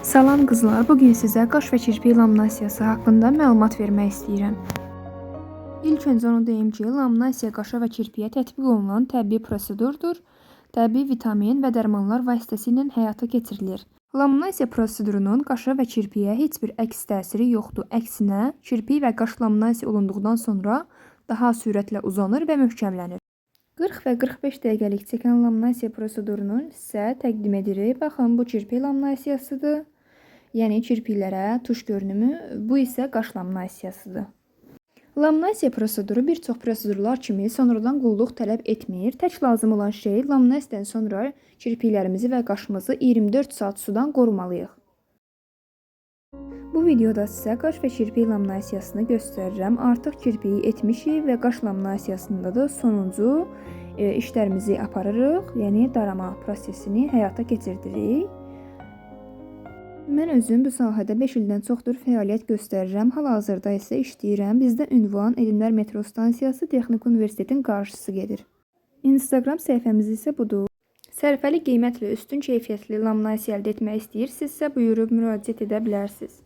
Salam qızlar, bugün sizə qaş və kirpik laminasiyası haqqında məlumat vermək istəyirəm. İlk öncə onu deyim ki, laminasiya qaşa və kirpiyə tətbiq olunan təbii prosedurdur. Təbii vitamin və dərmanlar vasitəsilə həyata keçirilir. Laminasiya prosedurunun qaşa və kirpiyə heç bir əks təsiri yoxdur. Əksinə, kirpik və qaş laminasiya olunduqdan sonra daha sürətlə uzanır və möhkəmlənir. 40 və 45 dəqiqəlik çəkən laminasiya prosedurunu sizə təqdim edirik. Baxın, bu kirpik laminasiyasıdır. Yəni kirpiklərə tuş görünümü, bu isə qaş laminasiyasıdır. Laminasiya proseduru bir çox prosedurlar kimi sonradan qulluq tələb etmir. Tək lazım olan şey laminasiyadan sonra kirpiklərimizi və qaşımızı 24 saat sudan qorumalıyıq. Bu videoda sizə qaş və kirpik laminasiyasını göstərirəm. Artıq kirpiyi etmişik və qaş laminasiyasında da sonuncu işlərimizi aparırıq. Yəni darama prosesini həyata keçirdirik. Mən özüm bu sahədə 5 ildən çoxdur fəaliyyət göstərirəm. Hal-hazırda isə işləyirəm. Bizdə ünvan Elmlər Metro Stansiyası Texniki Universitetin qarşısı gedir. Instagram səhifəmiz isə budur. Sərfəli qiymətlə üstün keyfiyyətli laminasiya əldə etmək istəyirsinizsə, buyurub müraciət edə bilərsiniz.